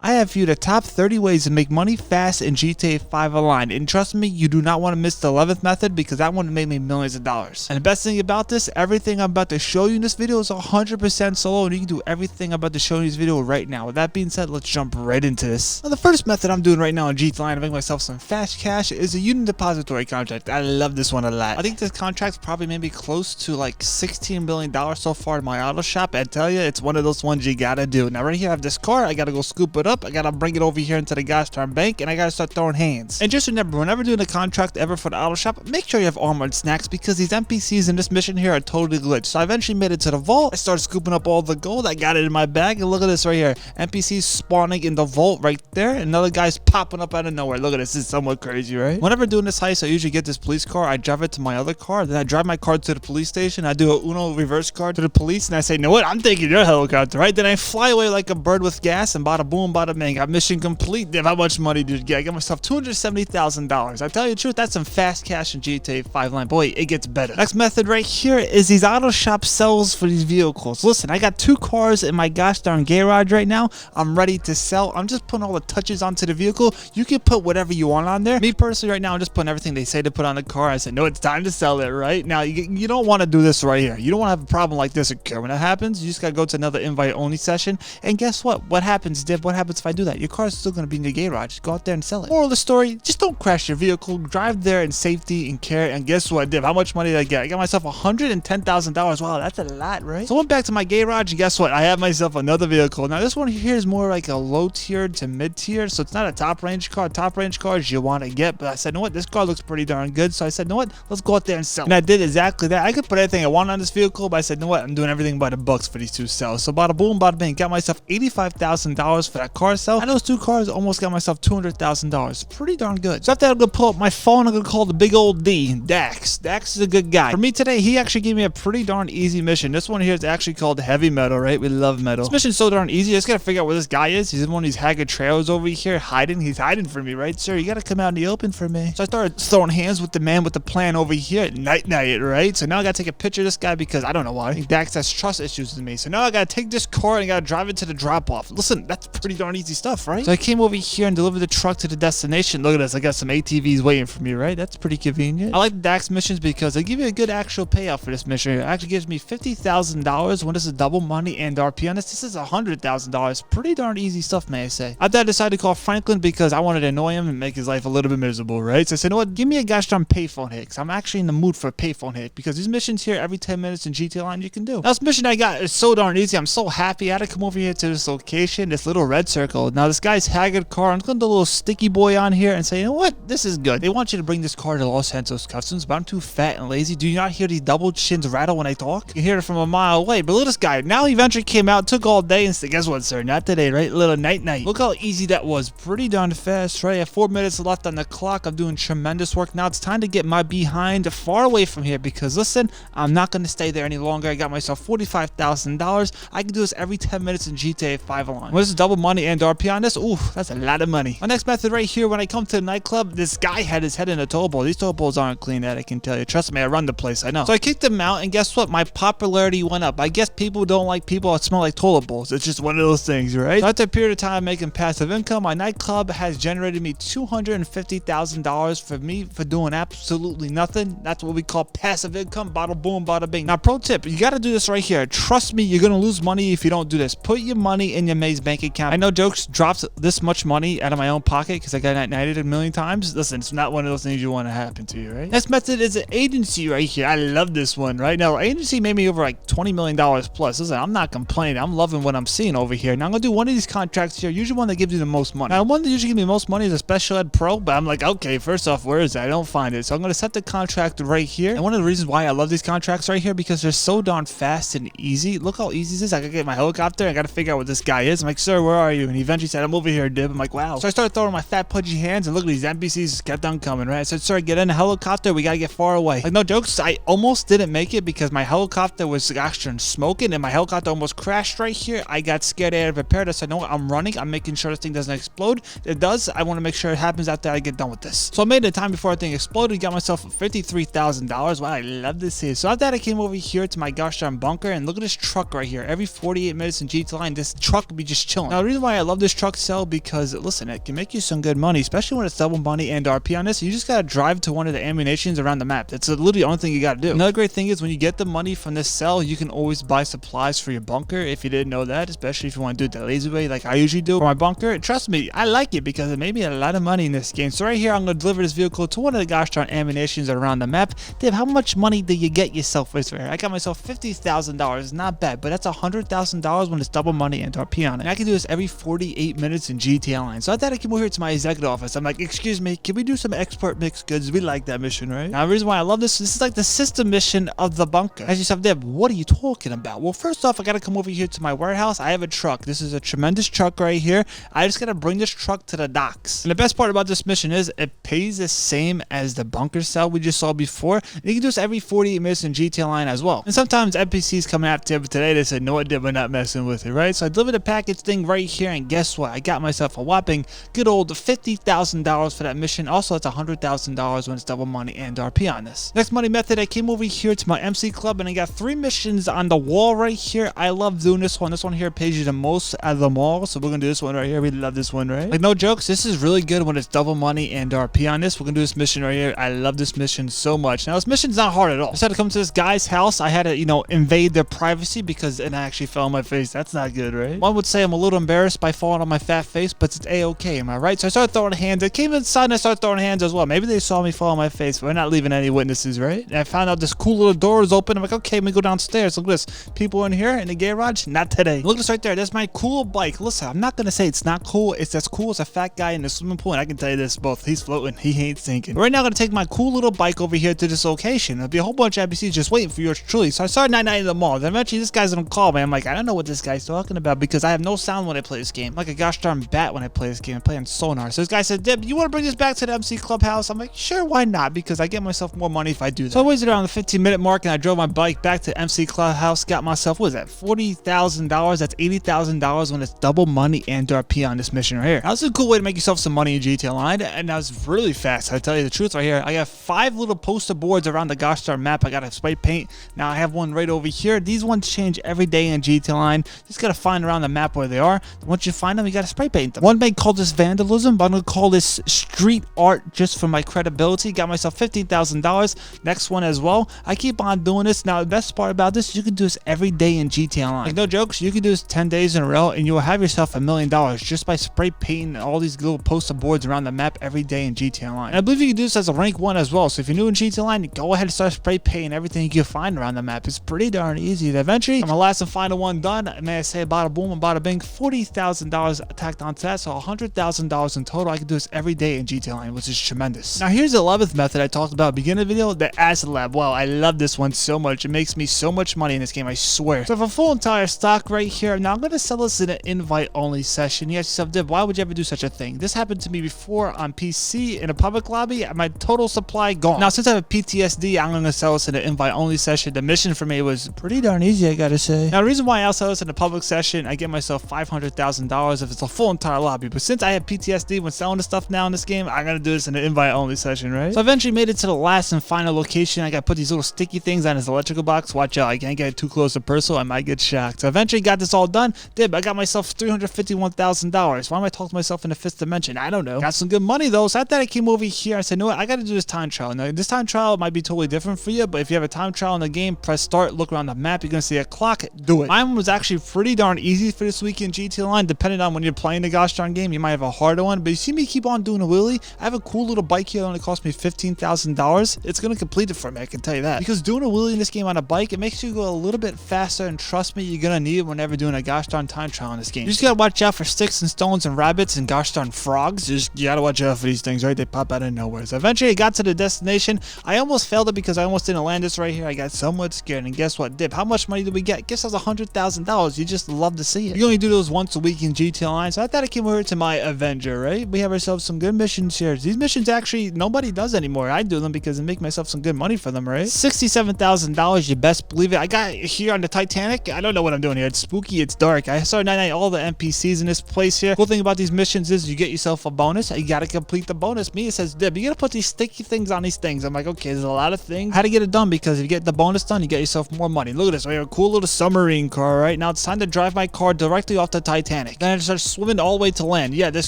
I have for you the top 30 ways to make money fast in GTA 5 Online, and trust me, you do not want to miss the 11th method because that one made me millions of dollars. And the best thing about this, everything I'm about to show you in this video is 100% solo, and you can do everything I'm about to show you in this video right now. With that being said, let's jump right into this. Now, the first method I'm doing right now in GTA Online to make myself some fast cash is a unit depository contract. I love this one a lot. I think this contract's probably maybe close to like $16 billion so far in my auto shop. I tell you, it's one of those ones you gotta do. Now right here I have this car, I gotta go scoop it up, I gotta bring it over here into the gosh darn bank, and I gotta start throwing hands. And just remember, whenever doing a contract ever for the auto shop, make sure you have armored snacks because these NPCs in this mission here are totally glitched. So I eventually made it to the vault, I started scooping up all the gold, I got it in my bag, and look at this right here. NPCs spawning in the vault right there, and another guy's popping up out of nowhere. Look at this, is somewhat crazy, right? Whenever doing this heist, I usually get this police car, I drive it to my other car, then I drive my car to the police station, I do a Uno reverse card to the police, and I say, you know what, I'm taking your helicopter, right? Then I fly away like a bird with gas, and bada boom, bada bang, got mission complete. Damn, how much money did you get? I got myself $270,000. I tell you the truth, that's some fast cash in GTA 5 Line. Boy, it gets better. Next method right here is these auto shop sells for these vehicles. Listen, I got 2 cars in my gosh darn garage right now. I'm ready to sell. I'm just putting all the touches onto the vehicle. You can put whatever you want on there. Me personally right now, I'm just putting everything they say to put on the car. I said, no, it's time to sell it, right? Now, you don't want to do this right here. You don't want to have a problem like this occur. When that happens, you just got to go to another invite-only session. And guess what? What happens, Div? What happens if I do that? Your car is still going to be in the garage. Go out there and sell it. Moral of the story, just don't crash your vehicle. Drive there in safety and care. And guess what, Div? How much money did I get? I got myself $110,000. Wow, that's a lot, right? So I went back to my garage, and guess what? I have myself another vehicle. Now, this one here is more like a low tier to mid tier. So it's not a top range car. Top range cars you want to get. But I said, you know what? This car looks pretty darn good. So I said, you know what? Let's go out there and sell it. And I did exactly that. I could put anything I want on this vehicle, but I said, you know what? I'm doing everything by the books for these 2 sales. So bada boom, bada bing. Got myself $85,000 for that car sale. And those 2 cars almost got myself $200,000. Pretty darn good. So after that, I'm going to pull up my phone. I'm going to call the big old D, Dax. Dax is a good guy. For me today, he actually gave me a pretty darn easy mission. This one here is actually called heavy metal, right? We love metal. This mission's so darn easy. I just got to figure out where this guy is. He's in one of these haggard trailers over here hiding. He's hiding from me, right? Sir, you got to come out in the open for me. So I started throwing hands with the man with the plan over here at night, right? So now I got to take a picture of this guy because I don't know why. I think Dax has trust issues with me. So now I got to take this car and I got to drive it to the drop off. Listen, that's pretty darn easy stuff, right? So I came over here and delivered the truck to the destination. Look at this. I got some ATVs waiting for me, right? That's pretty convenient. I like the Dax missions because they give you a good actual payout for this mission. It actually gives me $50,000 when this is double money and RP on this. This is $100,000. Pretty darn easy stuff, may I say. After I decided to call Franklin because I wanted to annoy him and make his life a little bit miserable, right? So I said, you know what? Give me a gosh darn payphone hit because I'm actually in the mood for a payphone hit because these missions here every 10 minutes in GTA Online you can do. Now, this mission I got is so darn easy. I'm so happy. I had to come over here to this location, this little red circle. Now, this guy's haggard car. I'm going to do a little sticky boy on here and say, you know what? This is good. They want you to bring this car to Los Santos Customs, but I'm too fat and lazy. Do you not hear these double chins rattle when I talk? You can hear it from a mile away. But look at this guy. Now he eventually came out, took all day, and said, guess what, sir? Not today, right? A little night. Look how easy that was. Pretty darn fast, right? I have 4 minutes left on the clock. I'm doing tremendous work. Now it's time to get my behind far away from here because, listen, I'm not going to stay there any longer. I got myself $45,000. I can do this every 10 minutes in GTA 5 Online. When this is double money and RP on this, ooh, that's a lot of money. My next method right here, when I come to the nightclub, this guy had his head in a toll bowl. These toll bowls aren't clean, that I can tell you. Trust me, I run the place, I know. So I kicked him out, and guess what? My popularity went up. I guess people don't like people that smell like toilet bowls. It's just one of those things, right? So after a period of time making passive income, my nightclub has generated me $250,000 for me for doing absolutely nothing. That's what we call passive income. Bada boom, bada bing. Now, pro tip, you got to do this right here. Trust me, you're going to lose money if you don't do this. Put your money in your Maze bank account. I know Jokes dropped this much money out of my own pocket because I got knighted a million times. Listen, it's not one of those things you want to happen to you, right? Next method is an agency right here. I love this one, right? Now, agency made me over like $20 million plus. Listen, I'm not complaining. I'm loving what I'm seeing over here. Now, I'm going to do one of these contracts here, usually one that gives you the most money. Now, one that usually gives me the most money is a Special Ed Pro, but I'm like, okay, first off, where is it? I don't find it. So I'm going to set the contract right here. And one of the reasons why I love these contracts right here because they're so darn fast and easy. Look how easy this is. I got to get my helicopter. I got to figure out what this guy is. I'm like, sir, where are you? And he eventually said, I'm over here, Dib. I'm like, wow. So I started throwing my fat pudgy hands, and look at these NPCs kept on coming, right? I said, sir, get in the helicopter. We got to get far away. Like, no jokes. I almost didn't make it because my helicopter was actually smoking, and my helicopter almost crashed right here. I got scared out of prepared. I said, no, I'm running. I'm making sure this thing doesn't explode. It does. I want to make sure it happens after I get done with this. So I made the time before the thing exploded. Got myself $53,000. Wow, I love this here. So after that, I came over here to my gosh darn bunker, and look at this truck right here. Every 48 minutes in GTA Online, this truck would be just chilling. Now, the reason why why I love this truck sell, because listen, it can make you some good money, especially when it's double money and RP on this. You just gotta drive to one of the ammunitions around the map. That's literally the only thing you gotta do. Another great thing is when you get the money from this sell, you can always buy supplies for your bunker if you didn't know that, especially if you want to do it the lazy way like I usually do for my bunker. Trust me, I like it because it made me a lot of money in this game. So right here, I'm gonna deliver this vehicle to one of the gosh darn ammunitions around the map. Dave, how much money do you get yourself with right here? I got myself $50,000. Not bad, but that's $100,000 when it's double money and RP on it. And I can do this every 48 minutes in GTA Online. So I thought I came over here to my executive office. I'm like, excuse me, can we do some export mixed goods? We like that mission, right? Now the reason why I love this is like the system mission of the bunker. As yourself, Deb, what are you talking about? Well, first off, I gotta come over here to my warehouse. I have a truck. This is a tremendous truck right here. I just gotta bring this truck to the docks. And the best part about this mission is it pays the same as the bunker cell we just saw before. And you can do this every 48 minutes in GTA Online as well. And sometimes NPCs come after you, but today they said, no, I did, we're not messing with it, right? So I delivered the package thing right here, and guess what? I got myself a whopping good old $50,000 for that mission. Also, it's $100,000 when it's double money and RP on this. Next money method, I came over here to my MC club, and I got 3 missions on the wall right here. I love doing this one. This one here pays you the most out of them all, so we're gonna do this one right here. We love this one, right? Like, no jokes, this is really good when it's double money and RP on this. We're gonna do this mission right here. I love this mission so much. Now, this mission's not hard at all. I just had to come to this guy's house. I had to, you know, invade their privacy because it actually fell on my face. That's not good, right? One would say I'm a little embarrassed by falling on my fat face, but it's a-okay, am I right? So I started throwing hands. I came inside and I started throwing hands as well. Maybe they saw me fall on my face, but we're not leaving any witnesses, right? And I found out this cool little door was open. I'm like, okay, let me go downstairs. Look at this. People in here in the garage? Not today. Look at this right there. That's my cool bike. Listen, I'm not gonna say it's not cool. It's as cool as a fat guy in the swimming pool, and I can tell you this both. He's floating. He ain't sinking. Right now, I'm gonna take my cool little bike over here to this location. There'll be a whole bunch of NPCs just waiting for yours truly. So I started night in the mall. Then eventually, this guy's gonna call me. I'm like, I don't know what this guy's talking about because I have no sound when I play this game. I'm like a gosh darn bat when I play this game. I play on sonar. So this guy said, Deb, you want to bring this back to the MC clubhouse? I'm like, sure, why not? Because I get myself more money if I do that. So I waited around the 15-minute mark and I drove my bike back to MC clubhouse. Got myself, what is that, $40,000? That's $80,000 when it's double money and RP on this mission right here. Now, this is a cool way to make yourself some money in GTA Online, and that was really fast. I tell you the truth right here. I got 5 little poster boards around the gosh darn map. I got a spray paint. Now I have one right over here. These ones change every day in GTA Online. Just gotta find around the map where they are. Once you find them, you gotta spray paint them. One may call this vandalism, but I'm gonna call this street art just for my credibility. Got myself $15,000. Next one as well. I keep on doing this. Now the best part about this, you can do this every day in GTA Online. Like, no jokes, you can do this 10 days in a row and you'll have yourself $1 million just by spray painting all these little poster boards around the map every day in GTA Online. And I believe you can do this as a rank 1 as well. So if you're new in GTA Online, go ahead and start spray painting everything you can find around the map. It's pretty darn easy. Eventually, my last and final one done. May I say, bada boom and bada bing, $40,000 tacked onto that, so $100,000 in total. I can do this every day in GTA Online, which is tremendous. Now here's the 11th method I talked about at the beginning of the video, the asset lab. Wow, I love this one so much. It makes me so much money in this game, I swear. So I have a full entire stock right here. Now I'm gonna sell this in an invite only session. You ask yourself, Div, why would you ever do such a thing? This happened to me before on PC in a public lobby. My total supply gone. Now since I have PTSD, I'm gonna sell this in an invite only session. The mission for me was pretty darn easy, I gotta say. Now the reason why I'll sell this in a public session, I get myself $500,000 if it's a full entire lobby. But since I have PTSD when selling the stuff now in this game, I'm gonna do this in an invite only session, right? So I eventually made it to the last and final location. I gotta put these little sticky things on this electrical box. Watch out, I can't get too close to personal, I might get shocked. So eventually got this all done. I got myself $351,000. Why am I talking to myself in the 5th dimension? I don't know. Got some good money though. So after I came over here, I said, you know what, I gotta do this time trial. Now this time trial might be totally different for you, but if you have a time trial in the game, press start, look around the map, you're gonna see a clock, do it. Mine was actually pretty darn easy for this week in GTA Online. Depending on when you're playing the gosh darn game, you might have a harder one, but you see me keep on doing a wheelie. I have a cool little bike here that only cost me $15,000. It's gonna complete it for me, I can tell you that. Because doing a wheelie in this game on a bike, it makes you go a little bit faster, and trust me, you're gonna need it whenever doing a gosh darn time trial in this game. You just gotta watch out for sticks and stones and rabbits and gosh darn frogs. You gotta watch out for these things, right? They pop out of nowhere. So eventually I got to the destination. I almost failed it because I almost didn't land this right here. I got somewhat scared, and guess what, Dip? How much money did we get? Guess that was $100,000. You just love to see it. You only do those once a week in GTA Online, so I thought I came over to my Avenger, right? We have ourselves some good missions here. These missions actually nobody does anymore. I do them because I make myself some good money for them, right? $67,000, you best believe it. I got here on the Titanic. I don't know what I'm doing here. It's spooky, it's dark. I started night all the NPCs in this place here. Cool thing about these missions is you get yourself a bonus. You gotta complete the bonus. Me, it says, Dib, you gotta put these sticky things on these things. I'm like, okay, there's a lot of things. How to get it done? Because if you get the bonus done, you get yourself more money. Look at this. We have a cool little submarine car, right? Now it's time to drive my car directly off the Titanic. panic. Then I start swimming all the way to land. Yeah, this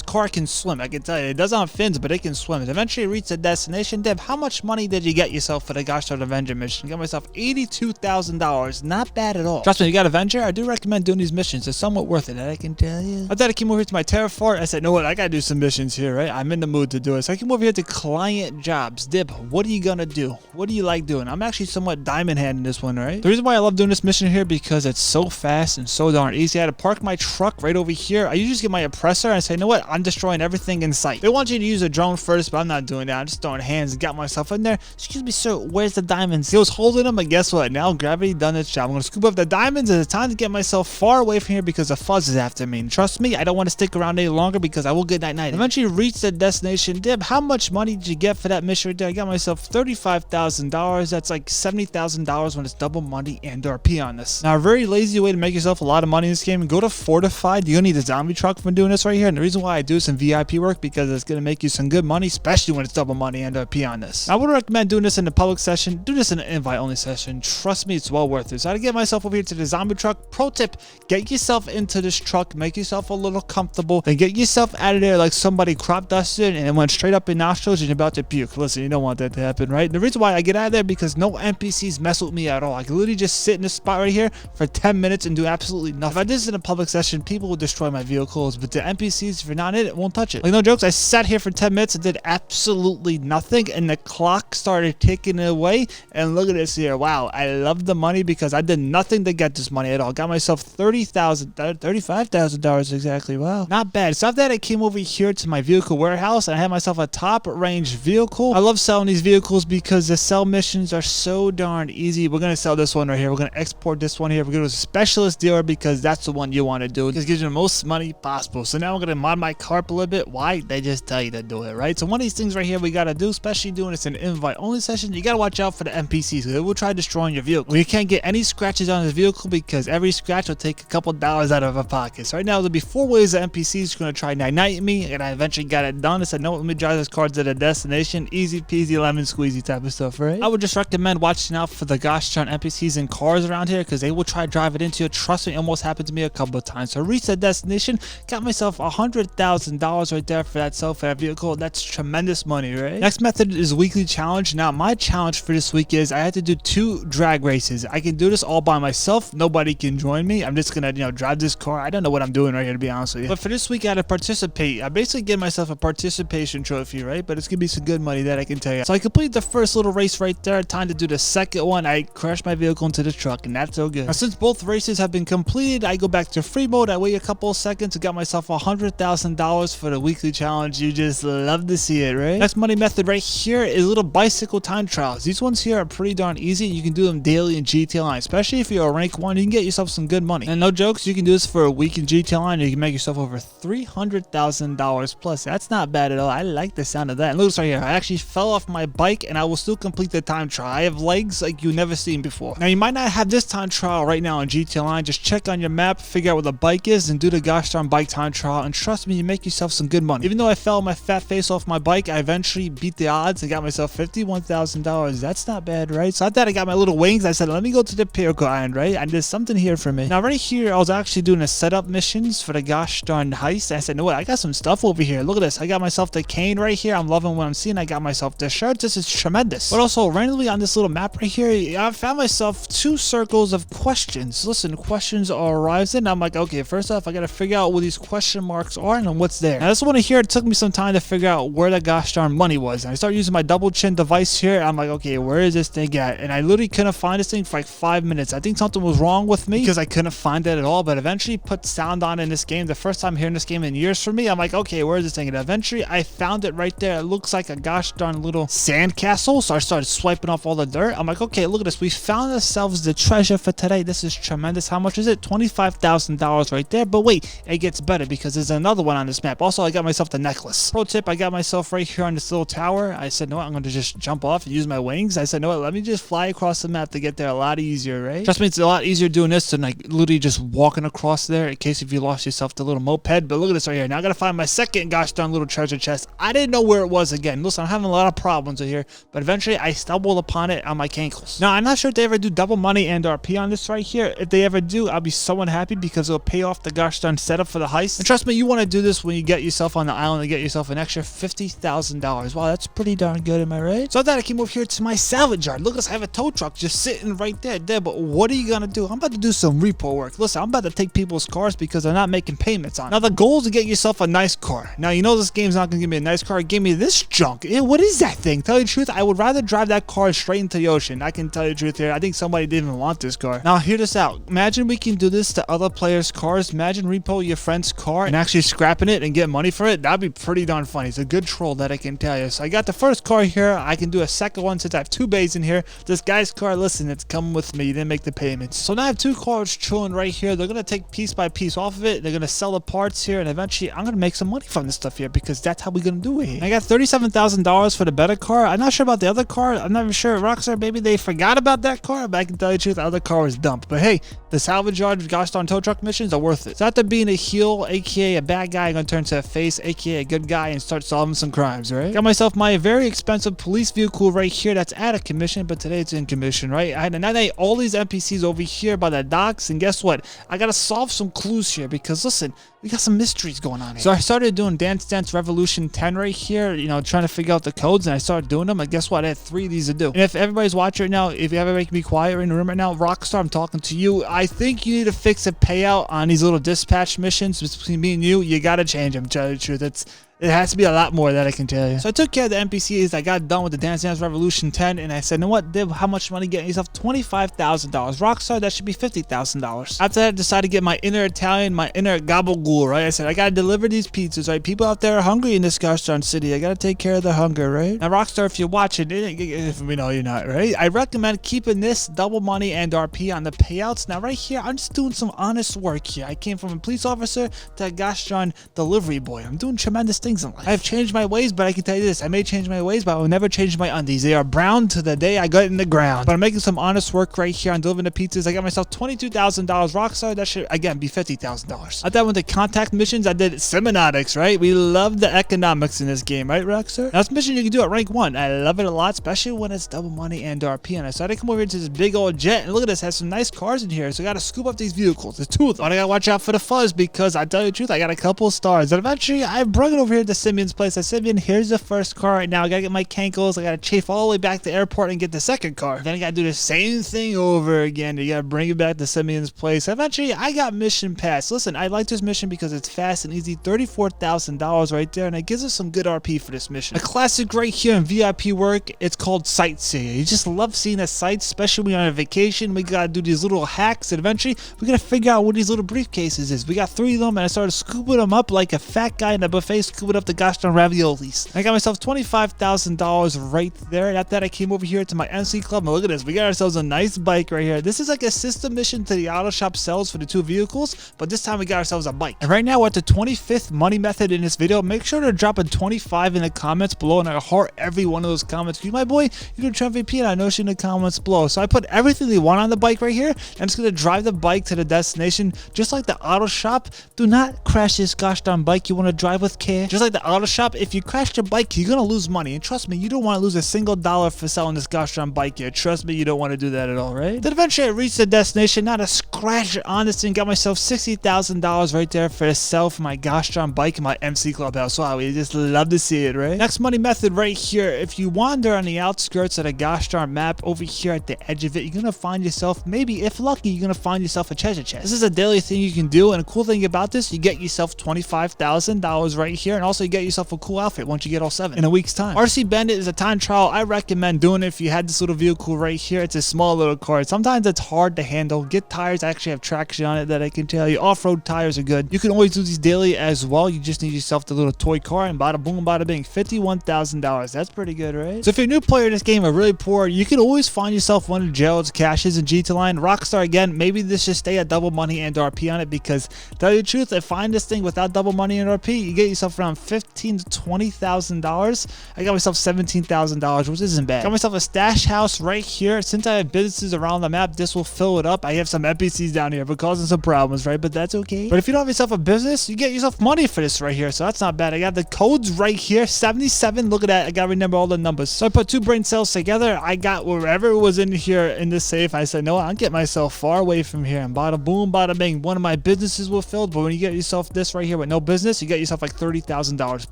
car can swim. I can tell you. It doesn't have fins, but it can swim. Eventually reach the destination. Deb, how much money did you get yourself for the gosh darn Avenger mission? Got myself $82,000. Not bad at all. Trust me, you got Avenger? I do recommend doing these missions. It's somewhat worth it, I can tell you. I thought I came over here to my Terraform. I said, no what? I gotta do some missions here, right? I'm in the mood to do it. So I came over here to client jobs. Dib, what are you gonna do? What do you like doing? I'm actually somewhat diamond hand in this one, right? The reason why I love doing this mission here because it's so fast and so darn easy. I had to park my truck right over here. I usually just get my oppressor and I say, you know what? I'm destroying everything in sight. They want you to use a drone first, but I'm not doing that. I'm just throwing hands and got myself in there. Excuse me, sir, where's the diamonds? He was holding them, and guess what? Now gravity done its job. I'm gonna scoop up the diamonds, and it's time to get myself far away from here because the fuzz is after me. And trust me, I don't want to stick around any longer because I will get night-night. Eventually reach the destination. Dib, how much money did you get for that mission right there? I got myself $35,000. That's like $70,000 when it's double money and RP on this. Now, a very lazy way to make yourself a lot of money in this game, go to Fortified. You're gonna need a zombie truck from doing this right here. And the reason why I do some VIP work because it's gonna make you some good money, especially when it's double money and RP on this. I would recommend doing this in the public session. Do this in an invite-only session. Trust me, it's well worth it. So I had to get myself over here to the zombie truck. Pro tip, get yourself into this truck, make yourself a little comfortable, then get yourself out of there like somebody crop dusted and it went straight up your nostrils and you're about to puke. Listen, you don't want that to happen, right? And the reason why I get out of there because no NPCs mess with me at all. I can literally just sit in this spot right here for 10 minutes and do absolutely nothing. If I did this in a public session, people will destroy my vehicles, but the NPCs, if you're not in it, won't touch it. Like, no jokes, I sat here for 10 minutes and did absolutely nothing, and the clock started ticking away, and look at this here. Wow, I love the money because I did nothing to get this money at all. Got myself $35,000 exactly. Wow, not bad. So after that, I came over here to my vehicle warehouse, and I had myself a top range vehicle. I love selling these vehicles because the sell missions are so darn easy. We're going to sell this one right here. We're going to export this one here. We're going to do a specialist dealer because that's the one you want to do because it gives you the most money possible. So now I'm going to mod my car up a little bit. Why? They just tell you to do it, right? So one of these things right here we got to do, especially doing this in invite only session, you got to watch out for the NPCs. They will try destroying your vehicle. You can't get any scratches on this vehicle because every scratch will take a couple dollars out of our pockets. So right now there'll be 4 ways the NPCs are going to try night-night me, and I eventually got it done. I said, no, let me drive this car to the destination. Easy peasy lemon squeezy type of stuff, right? I would just recommend watching out for the gosh darn NPCs and cars around here because they will try to drive it into you. Trust me, it almost happened to me a couple of times. So I reached the destination, got myself $100,000 right there for that that vehicle. That's tremendous money, right? Next method is weekly challenge. Now my challenge for this week is I had to do 2 drag races. I can do this all by myself. Nobody can join me. I'm just gonna, drive this car. I don't know what I'm doing right here, to be honest with you. But for this week, I had to participate. I basically give myself a participation trophy, right? But it's gonna be some good money, that I can tell you. So I completed the first little race right there. Time to do the second one. I crashed my vehicle into the truck, and that's so good. Now, since both races have been completed, I go back to free mode. I wait a couple of seconds and got myself $100,000 for the weekly challenge. You just love to see it, right? Next money method right here is little bicycle time trials. These ones here are pretty darn easy. You can do them daily in GTA Online, especially if you're a rank 1. You can get yourself some good money. And no jokes, you can do this for a week in GTA Online. You can make yourself over $300,000 plus. That's not bad at all. I like the sound of that. And look right here. I actually fell off my bike and I will still complete the time trial. I have legs like you've never seen before. Now you might not have this time trial right now in GTA Online. Just check on your map, figure out where the bike is, and do the gosh darn bike time trial. And trust me, you make yourself some good money. Even though I fell my fat face off my bike, I eventually beat the odds and got myself $51,000. That's not bad, right? So I thought I got my little wings. I said, let me go to the Perico Island, right? And there's something here for me. Now right here, I was actually doing a setup missions for the gosh darn heist. I said, no, what? I got some stuff over here. Look at this. I got myself the cane right here. I'm loving what I'm seeing. I got myself the shirt. This is tremendous. But also randomly on this little map right here, I found myself 2 circles of questions. Listen, questions are arising. I'm like, okay, first off, I got to figure out what these question marks are and what's there. Now this one here, it took me some time to figure out where the gosh darn money was. And I started using my double chin device here. I'm like, okay, where is this thing at? And I literally couldn't find this thing for like 5 minutes. I think something was wrong with me because I couldn't find it at all. But eventually put sound on in this game. The first time hearing this game in years for me. I'm like, okay, where is this thing? And eventually I found it right there. It looks like a gosh darn little sand castle. So I started swiping off all the dirt. I'm like, okay, look at this. We found ourselves the treasure for today. This is tremendous. How much is it? $25,000 right there. But wait, it gets better because there's another one on this map. Also, I got myself the necklace. Pro tip, I got myself right here on this little tower. I said, no, I'm going to just jump off and use my wings. I said, no, let me just fly across the map to get there a lot easier, right? Trust me, it's a lot easier doing this than like literally just walking across there in case if you lost yourself the little moped. But look at this right here. Now I got to find my second gosh darn little treasure chest. I didn't know where it was again. Listen, I'm having a lot of problems right here, but eventually I stumbled upon it on my cankles. Now, I'm not sure if they ever do double money and RP on this right here. If they ever do, I'll be so unhappy because it'll pay off the gosh darn setup for the heist. And trust me, you want to do this when you get yourself on the island to get yourself an extra $50,000. Wow, that's pretty darn good, am I right? So I thought I came over here to my salvage yard. Look, I have a tow truck just sitting right there. But what are you gonna do? I'm about to do some repo work. Listen, I'm about to take people's cars because they're not making payments on it. Now the goal is to get yourself a nice car. Now you know this game's not gonna give me a nice car. It gave me this junk. What is that thing? Tell you the truth, I would rather drive that car straight into the ocean. I can tell you the truth here. I think somebody didn't even want this car. Now hear this out. Imagine we can do this to other players' cars. Imagine repo your friend's car and actually scrapping it and get money for it. That'd be pretty darn funny. It's a good troll, that I can tell you. So I got the first car here. I can do a second one since I have 2 bays in here. This guy's car, listen, it's coming with me. You didn't make the payments. So now I have 2 cars chilling right here. They're gonna take piece by piece off of it. They're gonna sell the parts here, and eventually I'm gonna make some money from this stuff here because that's how we're gonna do it. I got $37,000 for the better car. I'm not sure about the other car. I'm not even sure. Rockstar, maybe they forgot about that car, but I can tell you the truth, the other car was dumped. But hey, the salvage yard gosh darn tow truck missions are worth it. So after being a heel, aka a bad guy, I'm gonna turn to a face, aka a good guy, and start solving some crimes, right? Got myself my very expensive police vehicle right here that's out of commission, but today it's in commission, right? I had to night all these NPCs over here by the docks, and guess what? I gotta solve some clues here because listen, we got some mysteries going on here. So I started doing Dance Dance Revolution 10 right here, you know, trying to figure out the codes, and I started doing them, and guess what? I had 3 of these to do. And if everybody's watching right now, if you ever make me quiet in the room right now, Rockstar, I'm talking to you. I think you need to fix a payout on these little dispatch missions between me and you. You gotta change them, to tell you the truth. It has to be a lot more, that I can tell you. So I took care of the NPCs. I got done with the Dance Dance Revolution 10, and I said, you know what, Div, how much money? Get yourself $25,000. Rockstar, that should be $50,000. After that, I decided to get my inner Italian, my inner gabagool, right? I said, I gotta deliver these pizzas, right? People out there are hungry in this gosh darn city. I gotta take care of the hunger, right? Now, Rockstar, if you're watching, if we know you're not, right? I recommend keeping this double money and RP on the payouts. Now, right here, I'm just doing some honest work here. I came from a police officer to a gosh darn delivery boy. I'm doing tremendous things in life. I've changed my ways, but I can tell you this, I may change my ways, but I will never change my undies. They are brown to the day I got in the ground. But I'm making some honest work right here on delivering the pizzas. I got myself $22,000. Rockstar, that should again be $50,000. I thought with the contact missions, I did semiotics, right? We love the economics in this game, right, Rockstar? Now this mission you can do at rank 1. I love it a lot, especially when it's double money and RP. And I started to come over here to this big old jet, and look at this, it has some nice cars in here. So I gotta scoop up these vehicles. There's 2 of them. But I gotta watch out for the fuzz because I tell you the truth, I got a couple of stars. And eventually I brought it over here to Simeon's place. I said, Simeon, here's the first car right now. I gotta get my cankles. I gotta chafe all the way back to the airport and get the second car. Then I gotta do the same thing over again. You gotta bring it back to Simeon's place. Eventually, I got mission pass. Listen, I like this mission because it's fast and easy. $34,000 right there, and it gives us some good RP for this mission. A classic right here in VIP work. It's called sightseeing. You just love seeing the sights, especially when you're on a vacation. We gotta do these little hacks, and eventually we gotta figure out what these little briefcases is. We got 3 of them, and I started scooping them up like a fat guy in a buffet, scooping up the gosh darn raviolis. I got myself $25,000 right there. And after that, I came over here to my MC Club. And look at this. We got ourselves a nice bike right here. This is like a system mission to the auto shop sells for the 2 vehicles, but this time we got ourselves a bike. And right now we're at the 25th money method in this video. Make sure to drop a 25 in the comments below, and I heart every one of those comments. You, my boy, you can Trump VP, and I know you in the comments below. So I put everything they want on the bike right here. I'm just gonna drive the bike to the destination, just like the auto shop. Do not crash this gosh darn bike. You want to drive with care, just like the auto shop. If you crash your bike, you're gonna lose money, and trust me, you don't want to lose a single dollar for selling this gosh darn bike here. Trust me, you don't want to do that at all, right? Then eventually I reached the destination, not a scratch on this thing. Got myself $60,000 right there for the sell for my gosh darn bike in my MC Clubhouse. Wow, we just love to see it, right? Next money method right here. If you wander on the outskirts of the gosh darn map over here at the edge of it, you're gonna find yourself, maybe if lucky, you're gonna find yourself a treasure chest. This is a daily thing you can do, and a cool thing about this, you get yourself $25,000 right here, and also you get yourself a cool outfit once you get all 7 in a week's time. RC Bandit is a time trial. I recommend doing it if you had this little vehicle right here. It's a small little car. Sometimes it's hard to handle. Get tires. I actually have traction on it that I can tell you. Off-road tires are good. You can always do these daily as well. You just need yourself the little toy car, and bada boom, bada bing, $51,000. That's pretty good, right? So if you're a new player in this game or really poor, you can always find yourself one of Gerald's caches in GTA Line. Rockstar, again, maybe this should stay at double money and RP on it, because tell you the truth, if find this thing without double money and RP, you get yourself around around $15,000 to $20,000. I got myself $17,000, which isn't bad. Got myself a stash house right here. Since I have businesses around the map, this will fill it up. I have some NPCs down here, but causing some problems, right? But that's okay. But if you don't have yourself a business, you get yourself money for this right here, so that's not bad. I got the codes right here, 77. Look at that. I gotta remember all the numbers. So I put 2 brain cells together. I got wherever was in here in this safe. I said, no, I'll get myself far away from here. And bada boom, bada bang. One of my businesses were filled, but when you get yourself this right here with no business, you get yourself like $30,000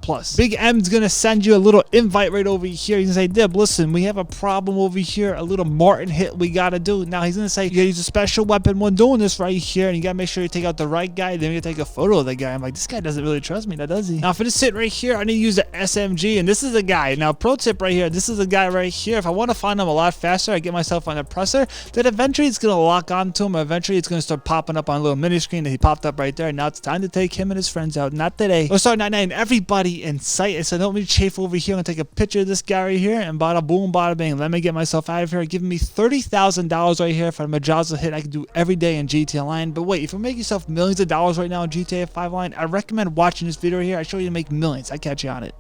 plus. Big M's gonna send you a little invite right over here. He's gonna say, Dib, listen, we have a problem over here, a little Martin hit we gotta do. Now he's gonna say, you gotta use a special weapon when doing this right here, and you gotta make sure you take out the right guy, then you take a photo of the guy. I'm like, this guy doesn't really trust me, now does he? Now for this hit right here, I need to use the SMG, and this is the guy. Now pro tip right here, this is the guy right here. If I want to find him a lot faster, I get myself on a presser, then eventually it's gonna lock onto him. Eventually it's gonna start popping up on a little mini screen that he popped up right there. And now it's time to take him and his friends out. Not today. Oh, sorry, 99. Everybody in sight. I said, don't me chafe over here. I'm gonna take a picture of this guy right here, and bada boom, bada bang. Let me get myself out of here. Giving me $30,000 right here for a Majaza hit I can do every day in GTA Online. But wait, if you make yourself millions of dollars right now in GTA 5 Online, I recommend watching this video here. I show you to make millions. I catch you on it.